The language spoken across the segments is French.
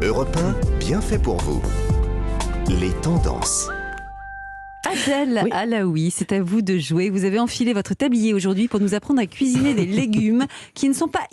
Europe 1, bien fait pour vous. Les tendances. Adèle Alaoui, c'est à vous de jouer. Vous avez enfilé votre tablier aujourd'hui pour nous apprendre à cuisiner des légumes qui ne sont pas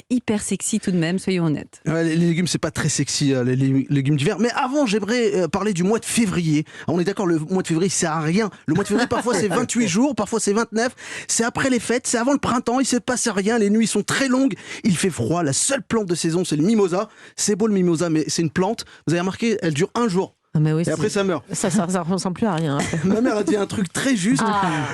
hyper sexy tout de même, soyons honnêtes. Les légumes, c'est pas très sexy, les légumes d'hiver. Mais avant, j'aimerais parler du mois de février. On est d'accord, le mois de février, il sert à rien. Le mois de février, parfois c'est 28 jours, parfois c'est 29. C'est après les fêtes, c'est avant le printemps, il se passe rien. Les nuits sont très longues, il fait froid. La seule plante de saison, c'est le mimosa. C'est beau le mimosa, mais c'est une plante. Vous avez remarqué, elle dure un jour. Ah mais oui, et après ça meurt. Ça ressemble plus à rien. Ma mère a dit un truc très juste.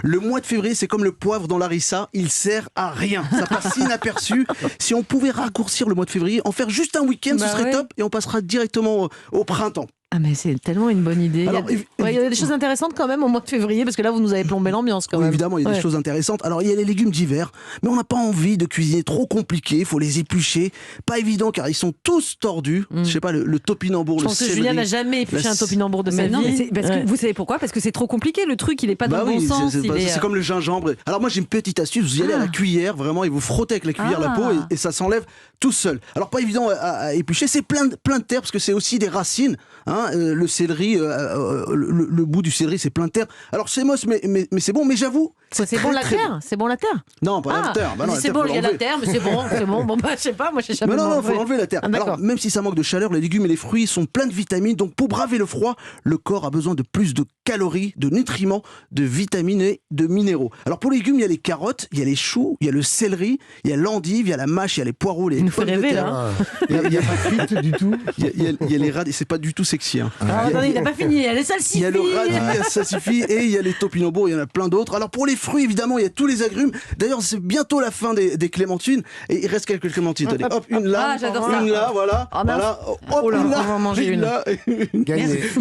Le mois de février, c'est comme le poivre dans la harissa, il sert à rien. Ça passe inaperçu. Si on pouvait raccourcir le mois de février, en faire juste un week-end, ce serait top, et on passera directement au printemps. Ah mais c'est tellement une bonne idée. Alors, il y a des choses intéressantes quand même au mois de février, parce que là vous nous avez plombé l'ambiance quand même. Évidemment, il y a des choses intéressantes. Alors il y a les légumes d'hiver, mais on n'a pas envie de cuisiner trop compliqué, il faut les éplucher. Pas évident car ils sont tous tordus. Je sais pas, le topinambour, le céleri. Je pense que Julien n'a jamais épluché un topinambour de sa vie. Vous savez pourquoi ? Parce que c'est trop compliqué, le truc il est pas dans le bon sens. C'est comme le gingembre. Alors moi j'ai une petite astuce, vous y allez à la cuillère, vraiment, et vous frottez avec la cuillère la peau et ça s'enlève tout seul. Alors pas évident à éplucher, c'est plein de terre parce que c'est aussi des racines. Le céleri, le bout du céleri, c'est plein de terre. Alors c'est moche, mais c'est bon. Mais j'avoue, c'est bon la terre. C'est bon la terre. Non, pas la terre. Bah non, c'est bon, il y a la terre, mais c'est bon. Bon bah je sais pas, moi j'ai jamais. Mais non, faut enlever la terre. Alors même si ça manque de chaleur, les légumes et les fruits sont pleins de vitamines. Donc pour braver le froid, le corps a besoin de plus de calories, de nutriments, de vitamines et de minéraux. Alors pour les légumes, il y a les carottes, il y a les choux, il y a le céleri, il y a l'endive, il y a la mâche, il y a les poireaux, les pommes de terre. Il n'y a pas de frites du tout. Il y a les radis, c'est pas du tout sexy. Attendez, il n'a pas fini, il y a les salsifis. Il y a le radis, il y a le salsifis et il y a les topinambours, il y en a plein d'autres. Alors pour les fruits, évidemment, il y a tous les agrumes. D'ailleurs, c'est bientôt la fin des clémentines et il reste quelques clémentines. Allez, hop, une là, une là, voilà. Voilà. Hop, une là, on va manger une là.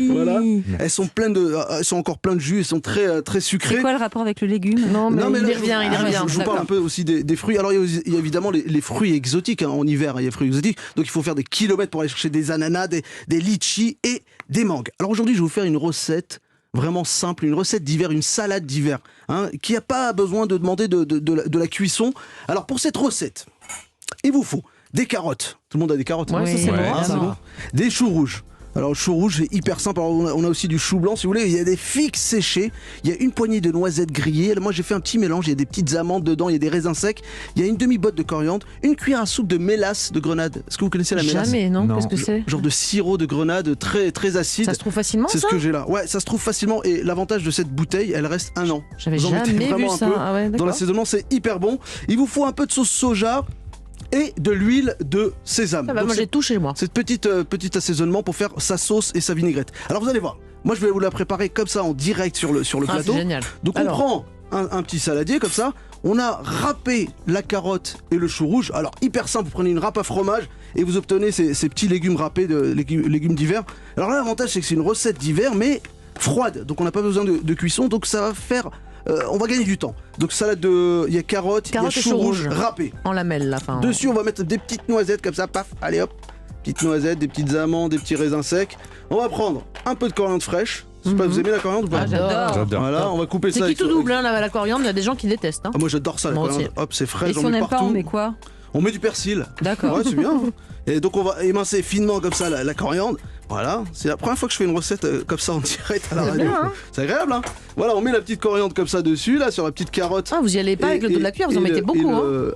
Voilà. Elles sont encore pleines de jus, elles sont très sucrées. C'est quoi le rapport avec le légume ? Non, mais il revient. Je vous parle un peu aussi des fruits. Alors il y a évidemment les fruits exotiques en hiver, il y a les fruits exotiques. Donc il faut faire des kilomètres pour aller chercher des ananas, des litchis et des mangues. Alors aujourd'hui, je vais vous faire une recette vraiment simple, une recette d'hiver, une salade d'hiver, qui n'a pas besoin de demander de la cuisson. Alors pour cette recette, il vous faut des carottes. Tout le monde a des carottes. Ouais, ça c'est bon. Des choux rouges. Alors le chou rouge, c'est hyper simple. Alors, on a aussi du chou blanc, si vous voulez. Il y a des figues séchées. Il y a une poignée de noisettes grillées. Moi, j'ai fait un petit mélange. Il y a des petites amandes dedans. Il y a des raisins secs. Il y a une demi-botte de coriandre. Une cuillère à soupe de mélasse de grenade. Est-ce que vous connaissez la mélasse ? Jamais, non. Qu'est-ce que c'est ? Genre de sirop de grenade très acide. Ça se trouve facilement, c'est ce que j'ai là. Ouais, ça se trouve facilement. Et l'avantage de cette bouteille, elle reste 1 an. J'avais jamais vu ça. Dans l'assaisonnement, c'est hyper bon. Il vous faut un peu de sauce soja et de l'huile de sésame. Moi j'ai tout chez moi. C'est petit assaisonnement pour faire sa sauce et sa vinaigrette. Alors vous allez voir, moi je vais vous la préparer comme ça en direct sur le plateau. C'est génial. Donc on prend un petit saladier comme ça, on a râpé la carotte et le chou rouge. Alors hyper simple, vous prenez une râpe à fromage et vous obtenez ces petits légumes râpés, légumes d'hiver. Alors là l'avantage c'est que c'est une recette d'hiver mais froide, donc on n'a pas besoin de cuisson, donc ça va faire... on va gagner du temps. Donc salade il y a carottes, il y a chou rouge râpé. En lamelles là. Dessus on va mettre des petites noisettes comme ça, paf, allez hop. Petites noisettes, des petites amandes, des petits raisins secs. On va prendre un peu de coriandre fraîche. Je sais pas, vous aimez la coriandre ou pas ? J'adore. Voilà, on va couper ça. C'est qui tout double la coriandre, il y a des gens qui détestent. Moi j'adore ça, la coriandre. Hop, c'est frais, j'en mets partout. Et si on n'aime pas, on met quoi ? On met du persil. D'accord. Ouais, c'est bien. Et donc on va émincer finement comme ça la coriandre. Voilà, c'est la première fois que je fais une recette comme ça en direct à la radio. C'est agréable, hein. Voilà, on met la petite coriandre comme ça dessus, là, sur la petite carotte. Ah, vous y allez pas avec le dos de la cuillère, vous en mettez beaucoup.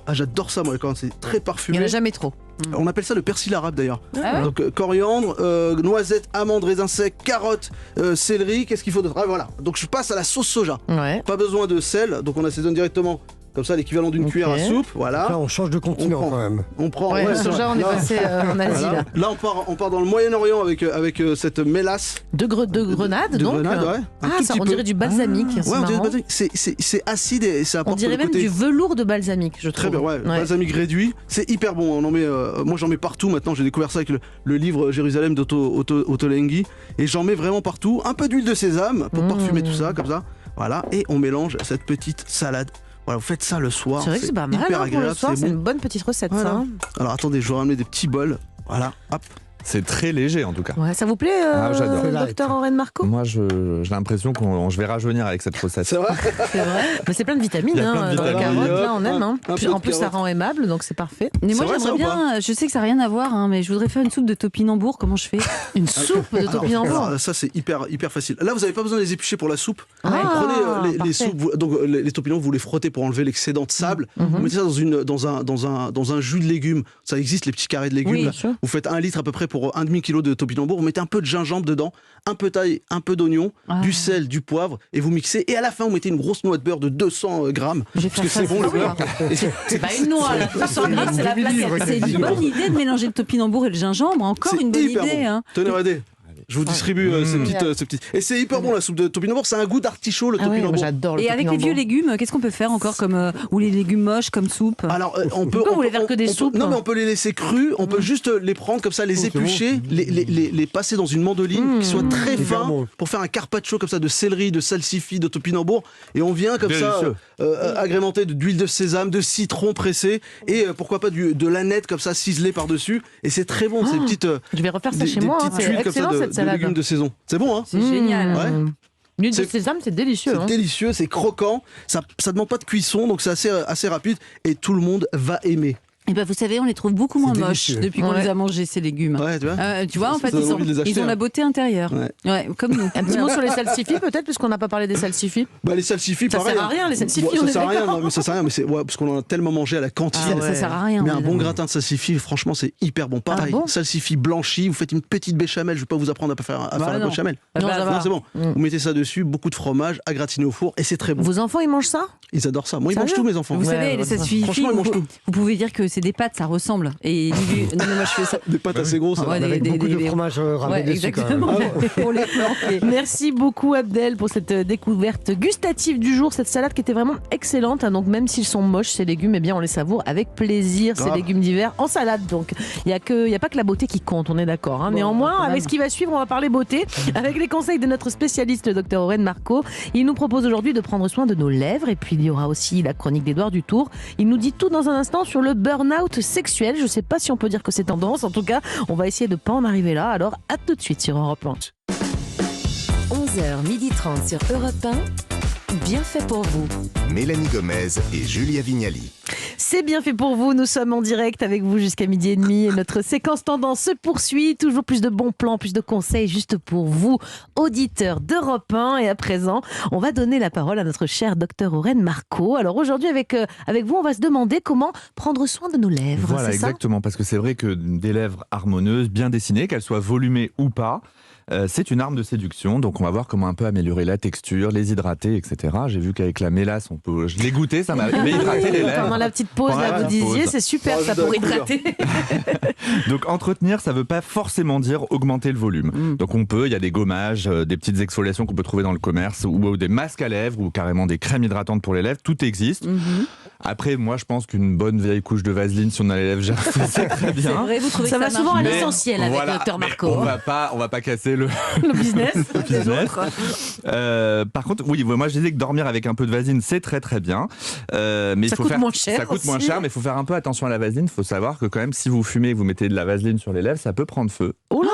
Ah, j'adore ça, moi, la coriandre, c'est très parfumé. Il n'y en a jamais trop. On appelle ça le persil arabe d'ailleurs. Ah ouais. Donc coriandre, noisettes, amandes, raisins secs, carottes, céleri, qu'est-ce qu'il faut d'autre ? Ah voilà, donc je passe à la sauce soja. Ouais. Pas besoin de sel, donc on assaisonne directement. Comme ça, l'équivalent d'une cuillère à soupe, voilà. Là, on change de continent quand même. On prend. Le soja, on est passé en Asie là. Là, on part dans le Moyen-Orient avec cette mélasse. De grenade, donc. Grenade, ouais. Ça, on dirait du balsamique. Ouais, on dirait du balsamique. C'est acide et ça apporte. On dirait même du velours de balsamique, je trouve. Très bien, ouais. Balsamique réduit, c'est hyper bon. On en met. Moi, j'en mets partout maintenant. J'ai découvert ça avec le livre Jérusalem d'Ottolenghi et j'en mets vraiment partout. Un peu d'huile de sésame pour parfumer tout ça, comme ça. Voilà, et on mélange cette petite salade. Voilà, vous faites ça le soir. C'est vrai que c'est pas mal. Hyper agréable. Le soir, c'est une bonne petite recette, ça. Alors attendez, je vais ramener des petits bols. Voilà, hop. C'est très léger en tout cas. Ouais, ça vous plaît, j'adore. docteur Aurène Marco? Moi, j'ai l'impression que je vais rajeunir avec cette recette. C'est vrai. C'est vrai. Mais c'est plein de vitamines. Il y a plein de Dans la vitamines. carotte, là, on aime. Hein. Un peu de En plus, ça carotte. rend aimable, donc c'est parfait. Mais moi, C'est vrai, ça, j'aimerais ou bien, je sais que ça n'a rien à voir, hein, mais je voudrais faire une soupe de topinambour. Comment je fais? Une soupe de topinambour. Alors, ça, c'est hyper facile. Là, vous n'avez pas besoin de les éplucher pour la soupe. Ah, Prenez les parfait. soupes, les topinambours, vous les frottez pour enlever l'excédent de sable. Vous mettez ça dans un jus de légumes. Ça existe, les petits carrés de légumes. Oui, là. sûr. Vous faites 1 litre à peu près pour 1,5 kg de topinambour. Vous mettez un peu de gingembre dedans, un peu d'ail, un peu d'oignon, du sel, du poivre, et vous mixez. Et à la fin, vous mettez une grosse noix de beurre de 200 grammes. Je vais Parce faire que ça c'est bon, le ce soir. beurre. C'est pas une noix, là. 200 grammes, c'est la plaquette. C'est une bonne idée de mélanger le topinambour et le gingembre. Encore C'est une bonne hyper idée. bon. Hein. Tenez, regardez. Je vous distribue ces petites. Et c'est hyper bon la soupe de topinambour. C'est un goût d'artichaut, le Ah ouais, moi, topinambour. j'adore le Et avec les topinambour. vieux légumes, qu'est-ce qu'on peut faire encore comme ou les légumes moches comme soupe? Alors, on peut. Pourquoi on vous voulez peut- faire que des on peut- soupes, Non, hein mais on peut les laisser crus. On peut juste les prendre comme ça, les c'est éplucher, les passer dans une mandoline qui soit très C'est fin bon. pour faire un carpaccio comme ça de céleri, de salsifis, de topinambour. Et on vient comme Délicieux. ça agrémenter d'huile de sésame, de citron pressé et pourquoi pas de l'aneth comme ça ciselée par-dessus. Et c'est très bon. Ces petites. Je vais refaire ça des chez moi. hein. petites C'est tuiles comme ça excellent, de cette salade. légumes de saison. C'est bon, hein. C'est génial. Ouais. L'huile de C'est- sésame, c'est délicieux. C'est hein. délicieux, c'est croquant, ça demande pas de cuisson, donc c'est assez rapide et tout le monde va aimer. Et ben vous savez, on les trouve beaucoup moins C'est moches délicieux. depuis qu'on Ouais. les a mangés ces légumes. Ouais, tu vois. Tu vois, en fait, Ça donne ils envie de les acheter, ont la hein. beauté intérieure. Ouais. Ouais, comme nous. Un petit mot sur les salsifis, peut-être, puisqu'on n'a pas parlé des salsifis. Bah les salsifis, Ça pareil. sert à rien, les salsifis, Ouais, on ça est sert à rien, d'accord. non, mais ça sert à rien, mais c'est parce qu'on en a tellement mangé à la cantine. Ah ouais. Ça sert à rien. Mais on un est bon d'accord. gratin de salsifis, franchement, c'est hyper bon. Pareil, bon salsifis blanchi, vous faites une petite béchamel. Je vais pas vous apprendre à faire Bah la non. béchamel. Ah bah, Non, ça va. Non, c'est bon. Mm. Vous mettez ça dessus, beaucoup de fromage, à gratiner au four, et c'est très bon. Vos enfants, ils mangent ça? Ils adorent ça. Moi, ils Sérieux mangent tout, mes enfants. Vous Ouais, savez, ouais, ça ouais. suffit. Franchement, ils mangent tout. Vous pouvez dire que c'est des pâtes, ça ressemble. Et non, mais moi je fais ça. Des pâtes assez grosses. Ouais, ça. des- Avec beaucoup de fromage ramené Ouais, dessus quand même. exactement. Pour les planter. Merci beaucoup Abdel pour cette découverte gustative du jour, cette salade qui était vraiment excellente. Hein. Donc même s'ils sont moches ces légumes, eh bien on les savoure avec plaisir. Ces Grave. légumes d'hiver en salade. Donc il y a pas que la beauté qui compte, on est d'accord. Hein. Néanmoins, quand avec même. ce qui va suivre, on va parler beauté avec les conseils de notre spécialiste, le docteur Aurène Marco. Il nous propose aujourd'hui de prendre soin de nos lèvres et puis il y aura aussi la chronique d'Édouard Dutour. Il nous dit tout dans un instant sur le burn-out sexuel. Je ne sais pas si on peut dire que c'est tendance. En tout cas, on va essayer de ne pas en arriver là. Alors à tout de suite sur Europe 1. 11h30 sur Europe 1, bien fait pour vous. Mélanie Gomez et Julia Vignali. C'est bien fait pour vous, nous sommes en direct avec vous jusqu'à 12h30 et notre séquence tendance se poursuit. Toujours plus de bons plans, plus de conseils juste pour vous, auditeurs d'Europe 1. Et à présent, on va donner la parole à notre cher docteur Aurène Marco. Alors aujourd'hui, avec vous, on va se demander comment prendre soin de nos lèvres. Voilà, c'est ça? exactement, parce que c'est vrai que des lèvres harmonieuses, bien dessinées, qu'elles soient volumées ou pas, c'est une arme de séduction. Donc on va voir comment un peu améliorer la texture, les hydrater, etc. J'ai vu qu'avec la mélasse, je l'ai goûté, ça m'a hydraté les lèvres. Pendant la petite pause, Pendant là, la vous disiez, pause. c'est super Oh, ça je dois pour la couleur. hydrater. Donc entretenir, ça ne veut pas forcément dire augmenter le volume. Donc il y a des gommages, des petites exfoliations qu'on peut trouver dans le commerce, ou des masques à lèvres, ou carrément des crèmes hydratantes pour les lèvres, tout existe. Après, moi je pense qu'une bonne vieille couche de vaseline si on a les lèvres gercées, c'est très C'est bien. vrai, vous trouvez Ça que va ça souvent marche à Mais l'essentiel avec voilà, le docteur mais Marco. on va pas casser le Le business. business. Par contre, oui, moi je disais que dormir avec un peu de vaseline, c'est très très bien. Mais il Ça faut coûte faire, moins cher ça coûte moins aussi. cher, mais il faut faire un peu attention à la vaseline. Il faut savoir que quand même, si vous fumez et que vous mettez de la vaseline sur les lèvres, ça peut prendre feu. Oh là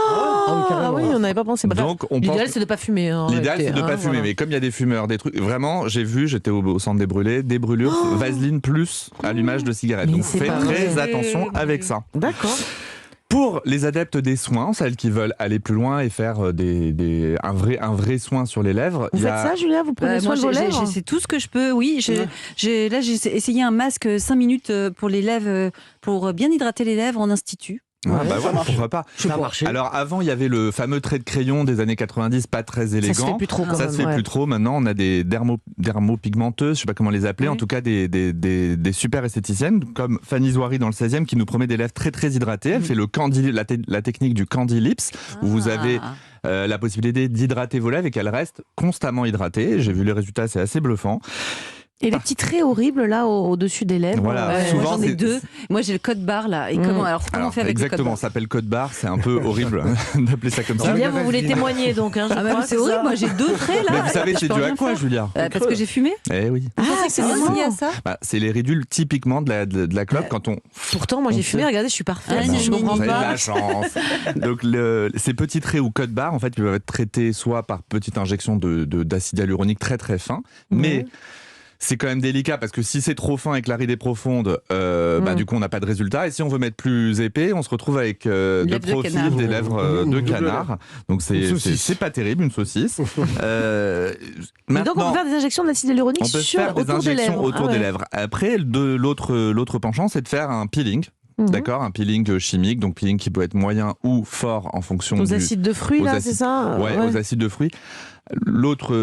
oui, carrément. Ah oui, on n'avait pas pensé. Bah, Donc, on l'idéal, pense- c'est de pas fumer. hein, en L'idéal, réalité, c'est de ne hein, pas fumer. voilà. Mais comme il y a des fumeurs, des trucs. Vraiment, j'étais au centre des brûlés, des brûlures, vaseline plus allumage de cigarette. Mais Donc c'est faites pas très vrai. attention avec ça. D'accord. Pour les adeptes des soins, celles qui veulent aller plus loin et faire un vrai soin sur les lèvres, Vous il y faites a- ça, Julia? Vous prenez soin moi, de vos lèvres? c'est tout ce que je peux, oui. J'ai essayé un masque 5 minutes pour les lèvres, pour bien hydrater les lèvres en institut. Ah, bah voilà, pourquoi pas. Ça a marché. Alors avant, il y avait le fameux trait de crayon des années 90, pas très Ça se fait élégant. plus trop quand Ça même. se fait ouais. plus trop. Maintenant, on a des dermopigmenteuses, je sais pas comment les appeler, Oui. en tout cas des super esthéticiennes, comme Fanny Zouari dans le 16e, qui nous promet des lèvres très très hydratées. Elle fait la technique du Candy Lips, où vous avez la possibilité d'hydrater vos lèvres et qu'elles restent constamment hydratées. J'ai vu les résultats, c'est assez bluffant. Et les petits traits horribles là au-dessus des lèvres. Voilà. Moi Souvent, j'en ai c'est- 2. Moi j'ai le code barre là. Et comment alors on fait avec exactement, le ça code barre s'appelle code barre, c'est un peu horrible d'appeler ça comme ça. Julien, vous voulez témoigner donc je Ah bah, crois, c'est horrible, ça moi j'ai 2 traits là. Mais vous savez, Je c'est peux dû à rien quoi, faire. Julia Parce que j'ai fumé. Eh oui. Vous pensez que c'est vraiment lié à ça C'est les ridules typiquement de la clope quand on. Pourtant, moi j'ai On fumé, sait. regardez, je suis parfaite. Ah, Je comprends Vous avez de pas. la chance. Donc ces petits traits ou code barre, en fait, ils peuvent être traités soit par petite injection d'acide hyaluronique très très fin, mais c'est quand même délicat parce que si c'est trop fin avec la ride est profonde, du coup on n'a pas de résultat. Et si on veut mettre plus épais, on se retrouve avec de Lèvres de profil canard. des lèvres de Double canard. Donc Une saucisse. c'est pas terrible, une saucisse. Mais donc on Maintenant, peut faire des injections d'acide hyaluronique on peut faire des autour des injections lèvres. autour des lèvres. Après, l'autre penchant, c'est de faire un peeling. Mhm. D'accord, un peeling chimique, donc peeling qui peut être moyen ou fort en fonction Aux du, acides de fruits aux là, acides- c'est ça ouais, aux acides de fruits. L'autre,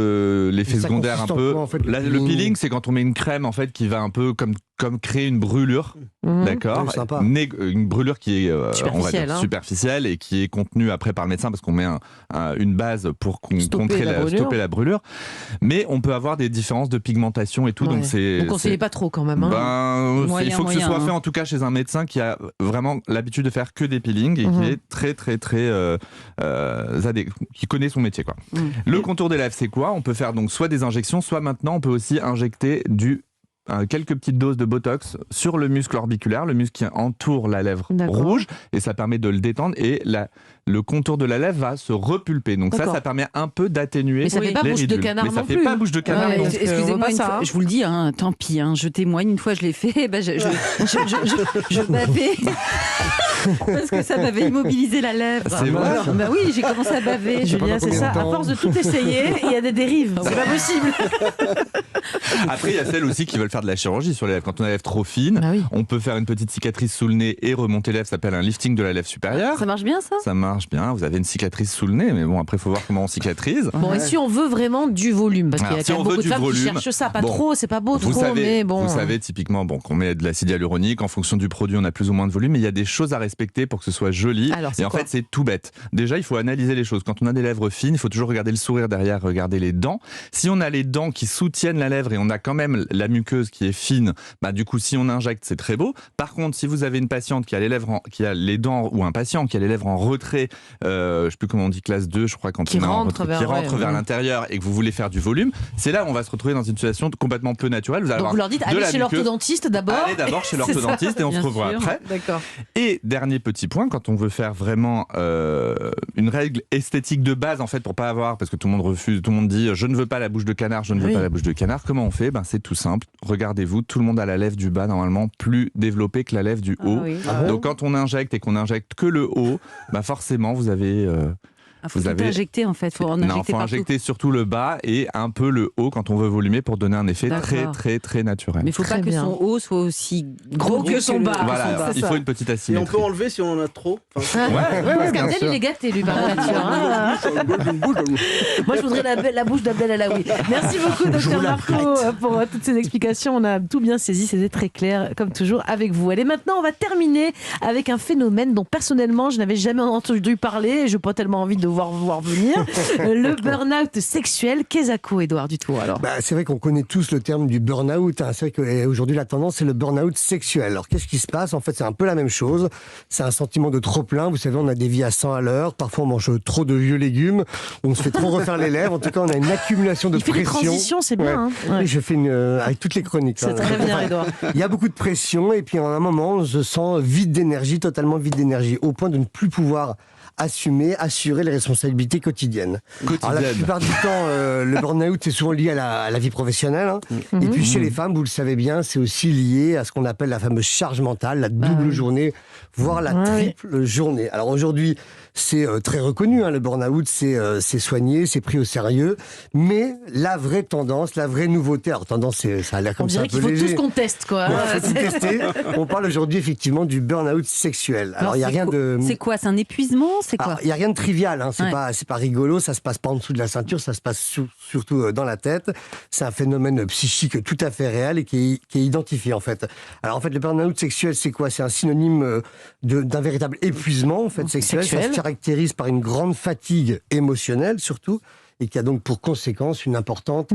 l'effet Et ça secondaire un consiste en peu. quoi, en fait, Là, le peeling, c'est quand on met une crème en fait qui va un peu comme créer une brûlure, Mhm. d'accord. Ouais, sympa. Une brûlure qui est on va Superficielle, dire hein. superficielle et qui est contenue après par le médecin parce qu'on met une base pour Stopper stopper la brûlure. Mais on peut avoir des différences de pigmentation et tout, donc Ouais. c'est. Vous conseillez pas trop quand même. Hein. Moyen, il faut que ce moyen, soit hein. fait en tout cas chez un médecin qui a vraiment l'habitude de faire que des peelings et qui est très très très qui connaît son métier quoi. Le contour des lèvres c'est quoi? On peut faire donc soit des injections, soit maintenant on peut aussi injecter quelques petites doses de Botox sur le muscle orbiculaire, le muscle qui entoure la lèvre D'accord. rouge, et ça permet de le détendre et le contour de la lèvre va se repulper. Donc D'accord. ça permet un peu d'atténuer Mais ça fait pas les bouche de ridules. canard Mais ça non fait plus. pas bouche de canard Ouais, non parce plus. que on Excusez-moi, voit pas une ça, fois, hein. je vous le dis, hein, tant pis, hein, je témoigne, une fois je l'ai fait, je bavais parce que ça m'avait immobilisé la lèvre. C'est vrai. Bah oui, j'ai commencé à baver. Julien, c'est combien ça. de temps À force de tout essayer, il y a des dérives. C'est pas possible. Après, il y a celles aussi qui veulent faire de la chirurgie sur les lèvres. Quand on a la lèvre trop fine, Ah oui. on peut faire une petite cicatrice sous le nez et remonter les lèvres. Ça s'appelle un lifting de la lèvre supérieure. Ça marche bien ça? Ça marche bien. Vous avez une cicatrice sous le nez, mais bon, après, il faut voir comment on cicatrise. Bon, et si on veut vraiment du volume, parce qu'il y a Alors, si quand on même veut beaucoup de du femmes qui volume, cherchent ça, pas bon, trop, c'est pas beau Vous trop, mais bon. savez typiquement qu'on met de l'acide hyaluronique. En fonction du produit, on a plus ou moins de volume, mais il y a des choses à respecter pour que ce soit joli. Alors, c'est et en quoi fait, c'est tout bête. Déjà, il faut analyser les choses. Quand on a des lèvres fines, il faut toujours regarder le sourire derrière, regarder les dents. Si on a les dents qui soutiennent la lèvre et on a quand même la muqueuse qui est fine, bah du coup, si on injecte, c'est très beau. Par contre, si vous avez une patiente qui a les dents, ou un patient qui a les lèvres en retrait, je sais plus comment on dit, classe 2, je crois, quand Qui on est en rentre retrait, vers- qui rentre ouais, vers ouais. l'intérieur et que vous voulez faire du volume, c'est là où on va se retrouver dans une situation complètement peu naturelle. Vous allez Donc avoir vous leur dites, de allez la chez muqueuse. l'orthodontiste d'abord. Allez d'abord chez C'est ça. l'orthodontiste et on se Bien revoit sûr. après. D'accord. Et dernier petit point, quand on veut faire vraiment une règle esthétique de base en fait pour pas avoir, parce que tout le monde refuse, tout le monde dit je ne veux pas la bouche de canard, je ne veux Oui. pas la bouche de canard. Comment on fait? Ben c'est tout simple. Regardez-vous, tout le monde a la lèvre du bas normalement plus développée que la lèvre du haut. oui. Donc quand on injecte et qu'on injecte que le haut, ben forcément vous avez Faut vous tout avez- injecter en fait, faut en non, injecter faut partout. injecter surtout le bas et un peu le haut quand on veut volumer pour donner un effet très D'accord. très très naturel. Mais il faut Très pas que bien. son haut soit aussi gros que son bas. Voilà, c'est il ça. faut une petite Et on asymétrie. peut enlever si on en a trop. Enfin, Parce bien qu'Abdel, sûr. il est gâté, lui, par nature. Hein. Moi, je voudrais la bouche d'Abdel Alaoui. Merci beaucoup, docteur Marco, pour toutes ces explications. On a tout bien saisi, c'était très clair, comme toujours, avec vous. Allez, maintenant, on va terminer avec un phénomène dont, personnellement, je n'avais jamais entendu parler et je n'ai pas tellement envie de voir venir. Le burn-out sexuel. Qu'est-ce à quoi, Édouard, du tout, alors? Bah, c'est vrai qu'on connaît tous le terme du burn-out. Hein. C'est vrai qu'aujourd'hui, la tendance, c'est le burn-out sexuel. Alors, qu'est-ce qui se passe? En fait, c'est un peu la même chose. C'est un sentiment de trop-plein. Vous savez, on a des vies à 100 à l'heure. Parfois, on mange trop de vieux légumes. On se fait trop refaire les lèvres. En tout cas, on a une accumulation de Il fait des pression. transitions, c'est bien. Ouais. Hein. Ouais. Oui, je fais avec toutes les chroniques. C'est hein. très bien, Édouard. Il y a beaucoup de pression et puis en un moment, on se sent vide d'énergie, totalement vide d'énergie, au point de ne plus pouvoir assurer les responsabilités quotidiennes. Alors, la plupart du temps, le burn-out est souvent lié à la vie professionnelle. Hein. Et puis chez les femmes, vous le savez bien, c'est aussi lié à ce qu'on appelle la fameuse charge mentale, la double journée, voire la triple journée. Alors aujourd'hui, c'est très reconnu, hein, le burn-out, c'est soigné, c'est pris au sérieux. Mais la vraie tendance, la vraie nouveauté, alors tendance, ça a l'air On comme ça un dirait peu qu'il faut léger. tous qu'on teste, quoi. Ouais, faut tout tester. On parle aujourd'hui effectivement du burn-out sexuel. Alors il y a rien de. C'est quoi? C'est un épuisement? C'est quoi? Il y a rien de trivial. Hein. C'est Ouais. pas rigolo. Ça se passe pas en dessous de la ceinture. Ça se passe surtout dans la tête. C'est un phénomène psychique tout à fait réel et qui est identifié en fait. Alors en fait, le burn-out sexuel, c'est quoi? C'est un synonyme d'un véritable épuisement en fait sexuel. Ça se caractérise par une grande fatigue émotionnelle surtout. et qui a donc pour conséquence une importante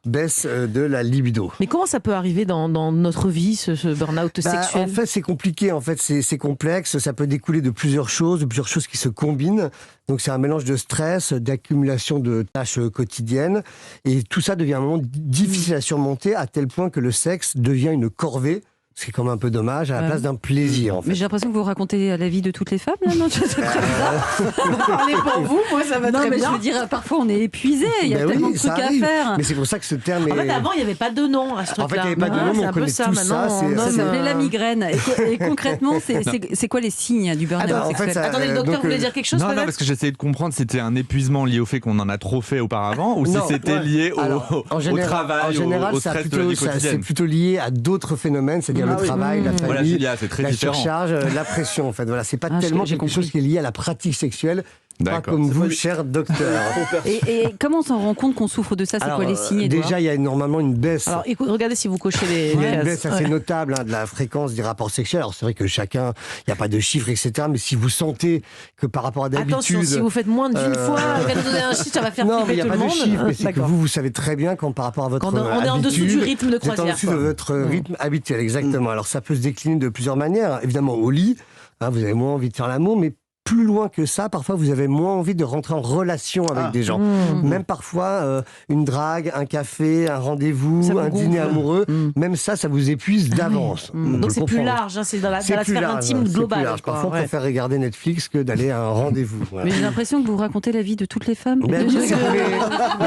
baisse de la libido. Mais comment ça peut arriver dans notre vie, ce burn-out sexuel ? En fait, c'est compliqué, c'est complexe, ça peut découler de plusieurs choses qui se combinent. Donc c'est un mélange de stress, d'accumulation de tâches quotidiennes, et tout ça devient un moment difficile à surmonter, à tel point que le sexe devient une corvée. C'est quand même un peu dommage, à la place d'un plaisir, en fait. Mais j'ai l'impression que vous racontez la vie de toutes les femmes, là, non ? C'est très bizarre. Parlez pour vous, moi ça va très bien. Non, mais je veux dire, parfois on est épuisé, il y a tellement de trucs à faire. Mais c'est pour ça que ce terme est... En fait, avant, il n'y avait pas de nom à ce truc-là. En fait, il n'y avait pas de nom, mais on connaît tout ça. Ça s'appelait la migraine. Et concrètement, c'est quoi les signes du burn-out sexuel ? Attendez, le docteur voulait dire quelque chose, Non, parce que j'essayais de comprendre si c'était un épuisement lié au fait qu'on en a trop fait auparavant, ou si c'était lié au travail, au stress de la vie quotidienne. C'est plutôt lié à d'autres phénomènes, c'est-à-dire le travail, la famille, c'est très la différent. surcharge, la pression, en fait. Voilà, c'est pas tellement quelque chose qui est lié à la pratique sexuelle. Pas comme vous, cher docteur. Et comment on s'en rend compte qu'on souffre de ça ? C'est quoi les signes, Edouard ? Déjà, il y a normalement une baisse. Alors, regardez si vous cochez les... Il y a une baisse assez notable de la fréquence des rapports sexuels. Alors, c'est vrai que chacun, il n'y a pas de chiffres, etc. Mais si vous sentez que par rapport à d'habitude... Attention, si vous faites moins d'une fois, il va nous donner un chiffre, ça va faire flipper tout le monde. Non, mais il n'y a pas de chiffres, mais c'est que vous savez très bien quand par rapport à votre habitude... On est en dessous du rythme de croisière. Vous êtes en dessous de votre rythme habituel, exactement. Alors, ça peut se décliner de plusieurs manières. Évidemment, au lit, vous avez moins envie de faire l'amour, mais plus loin que ça, parfois vous avez moins envie de rentrer en relation avec des gens. Même parfois, une drague, un café, un rendez-vous, un dîner amoureux, même ça vous épuise d'avance. Donc c'est plus large, c'est dans la sphère intime globale. Parfois, on préfère regarder Netflix que d'aller à un rendez-vous. Voilà. Mais j'ai l'impression que vous racontez la vie de toutes les femmes. Mais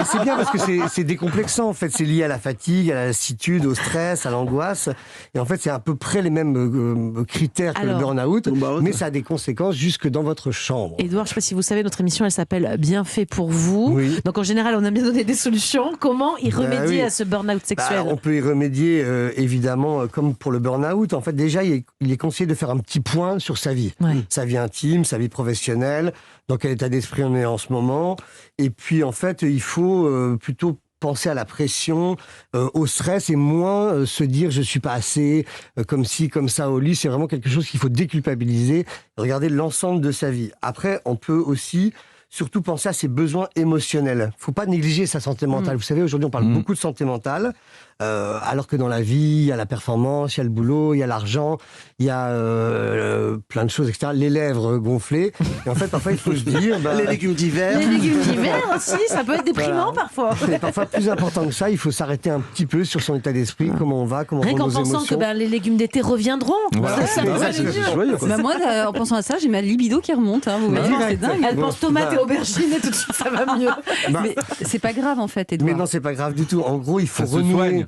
c'est bien parce que c'est décomplexant, en fait. C'est lié à la fatigue, à la lassitude, au stress, à l'angoisse. Et en fait, c'est à peu près les mêmes critères que le burn-out, mais ça a des conséquences jusque dans votre chambre. Édouard, je ne sais pas si vous savez, notre émission, elle s'appelle Bien fait pour vous. Oui. Donc en général, on a bien donné des solutions. Comment y remédier à ce burn-out sexuel ? On peut y remédier, évidemment, comme pour le burn-out. En fait, déjà, il est conseillé de faire un petit point sur sa vie. Sa vie intime, sa vie professionnelle, dans quel état d'esprit on est en ce moment. Et puis, en fait, il faut plutôt penser à la pression, au stress, et moins se dire je suis pas assez, comme ci, comme ça au lit. C'est vraiment quelque chose qu'il faut déculpabiliser, regarder l'ensemble de sa vie. Après, on peut aussi surtout penser à ses besoins émotionnels. Faut pas négliger sa santé mentale. Vous savez, aujourd'hui, on parle beaucoup de santé mentale, alors que dans la vie, il y a la performance, il y a le boulot, il y a l'argent, il y a plein de choses, etc. Les lèvres gonflées. Et en fait, parfois, il faut se dire... les légumes d'hiver. Les légumes d'hiver aussi, ça peut être déprimant parfois. Et parfois, plus important que ça, il faut s'arrêter un petit peu sur son état d'esprit, comment on va, comment vont nos émotions. En pensant que les légumes d'été reviendront. Voilà. C'est joyeux. Moi, en pensant à ça, j'ai ma libido qui remonte. Vous voyez, c'est dingue. Elle pense tomate et aubergine et tout de suite, ça va mieux. Mais c'est pas grave, en fait, Edouard. Mais non, c'est pas grave du tout. En gros, il faut renouer.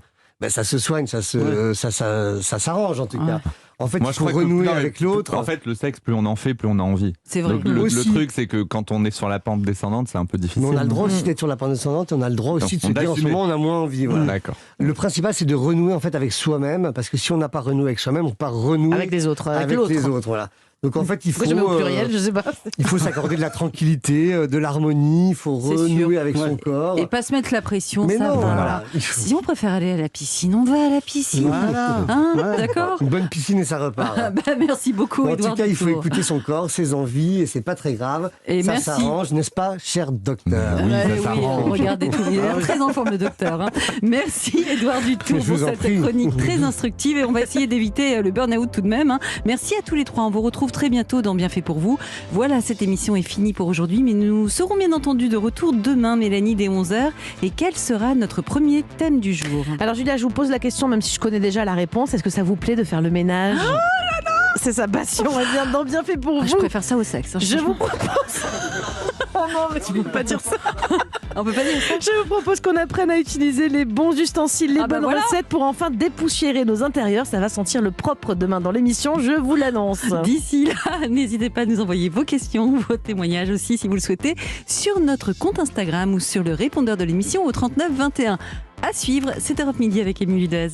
Ça se soigne, ça s'arrange en tout cas. En fait, il faut renouer avec l'autre. En fait, le sexe, plus on en fait, plus on a envie. C'est vrai. Donc, le truc, c'est que quand on est sur la pente descendante, c'est un peu difficile. Mais on a le droit aussi d'être sur la pente descendante, on a le droit aussi de se dire en ce moment, on a moins envie. Voilà. D'accord. Le principal, c'est de renouer en fait avec soi-même, parce que si on n'a pas renoué avec soi-même, on peut pas renouer avec les autres. Avec les autres, voilà. Donc en fait, il faut. Pourquoi je mets au pluriel, je sais pas. Il faut s'accorder de la tranquillité, de l'harmonie. Il faut renouer avec son corps. Et pas se mettre la pression. Mais ça non, va. voilà. Si on préfère aller à la piscine, on va à la piscine. Voilà. D'accord. Une bonne piscine et ça repart. Merci beaucoup, Edouard. En tout cas, il faut Dutour. écouter son corps, ses envies, et c'est pas très grave. Et ça merci. s'arrange, n'est-ce pas, cher docteur? Oui, ça Oui, s'arrange. regardez tout. Il est très en forme, le docteur. Merci, Edouard Dutour, Je pour vous en cette prie. chronique très instructive. Et on va essayer d'éviter le burn-out tout de même. Merci à tous les trois. On vous retrouve très bientôt dans Bien fait pour vous. Voilà, cette émission est finie pour aujourd'hui, mais nous serons bien entendu de retour demain, Mélanie, dès 11h. Et quel sera notre premier thème du jour? Alors Julia, je vous pose la question, même si je connais déjà la réponse. Est-ce que ça vous plaît de faire le ménage? Oh là là, c'est sa passion. Elle vient dans Bien fait pour vous. Je préfère ça au sexe. Je vous propose... Oh non, mais tu peux pas dire ça. On peut pas dire ça. Je vous propose qu'on apprenne à utiliser les bons ustensiles, les bonnes recettes pour enfin dépoussiérer nos intérieurs. Ça va sentir le propre demain dans l'émission, je vous l'annonce. D'ici là, n'hésitez pas à nous envoyer vos questions, vos témoignages aussi si vous le souhaitez, sur notre compte Instagram ou sur le répondeur de l'émission au 39 21. À suivre, c'est Europe Midi avec Émilie Daz.